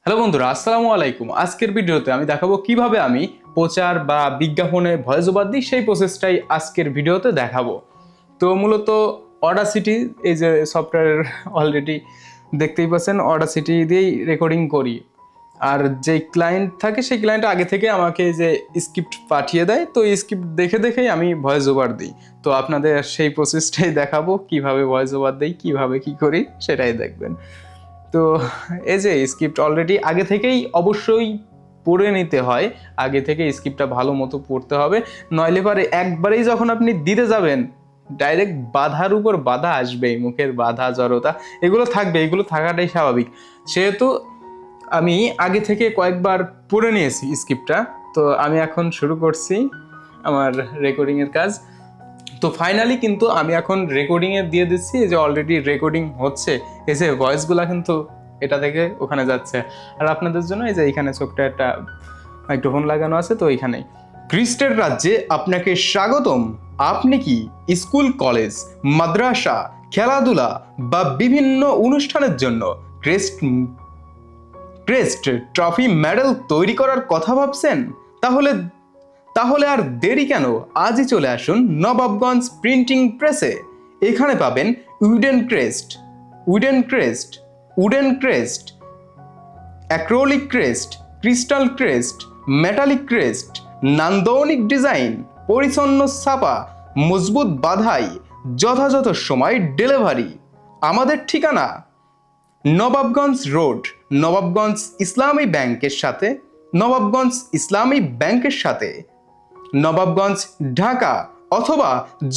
Hello বন্ধুরা, আসসালামু আলাইকুম। আজকের ভিডিওতে আমি দেখাবো কিভাবে আমি প্রচার বা বিজ্ঞাপনে ভয়েস ওভার দিই, সেই প্রসেসটাই আজকের ভিডিওতে দেখাবো। তো মূলত অডাসিটি, এই যে সফটওয়্যার অলরেডি দেখতেই পাচ্ছেন, অডাসিটি দিয়েই রেকর্ডিং করি। আর যে ক্লায়েন্ট থাকে সেই ক্লায়েন্ট আগে থেকে আমাকে যে স্ক্রিপ্ট পাঠিয়ে দেয়, তো এই স্ক্রিপ্ট দেখে দেখেই আমি ভয়েস ওভার দিই। তো আপনাদের সেই প্রসেসটাই দেখাবো, কিভাবে ভয়েস ওভার দিই, কিভাবে কি করি সেটাই দেখবেন। তো এই যে স্ক্রিপ্ট অলরেডি আগে থেকেই অবশ্যই পড়ে নিতে হয়, আগে থেকে স্ক্রিপ্টটা ভালো মতো পড়তে হবে, নইলে পারে একবারেই যখন আপনি দিতে যাবেন ডাইরেক্ট বাধার উপর বাধা আসবেই, মুখের বাধা, জড়তা এগুলো থাকবে, এগুলো থাকাটাই স্বাভাবিক। সেহেতু আমি আগে থেকে কয়েকবার পড়ে নিয়েছি স্ক্রিপ্টটা। তো আমি এখন শুরু করছি আমার রেকর্ডিংয়ের কাজ। তো ফাইনালি কিন্তু আমি এখন রেকর্ডিংয়ে দিয়ে দিচ্ছি, যে অলরেডি রেকর্ডিং হচ্ছে, এই যে ভয়েসগুলো কিন্তু এটা থেকে ওখানে যাচ্ছে। আর আপনাদের জন্য এই যে এখানে ছোট্ট একটা মাইক্রোফোন লাগানো আছে, তো এইখানেই। খ্রিস্টের রাজ্যে আপনাকে স্বাগতম। আপনি কি স্কুল, কলেজ, মাদ্রাসা, খেলাধুলা বা বিভিন্ন অনুষ্ঠানের জন্য ক্রেস্ট ট্রফি মেডেল তৈরি করার কথা ভাবছেন? তাহলে আর দেরি কেন, আজই চলে আসুন নবাবগঞ্জ প্রিন্টিং প্রেসে। এখানে পাবেন wooden crest, acrylic crest, crystal crest, metallic crest, নান্দনিক ডিজাইন, পরিচ্ছন্ন ছাপা, মজবুত বাধাই, যথাযথ সময় ডেলিভারি। আমাদের ঠিকানা নবাবগঞ্জ রোড, নবাবগঞ্জ ইসলামী ব্যাংকের সাথে, নবাবগঞ্জ, ঢাকা। অথবা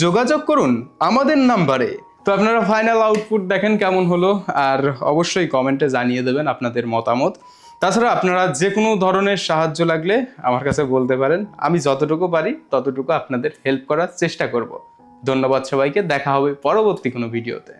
যোগাযোগ করুন আমাদের নাম্বারে। তো আপনারা ফাইনাল আউটপুট দেখেন কেমন হলো, আর অবশ্যই কমেন্টে জানিয়ে দেবেন আপনাদের মতামত। তাছাড়া আপনারা যে কোনো ধরনের সাহায্য লাগলে আমার কাছে বলতে পারেন, আমি যতটুকু পারি ততটুকু আপনাদের হেল্প করার চেষ্টা করব। ধন্যবাদ সবাইকে, দেখা হবে পরবর্তী কোনো ভিডিওতে।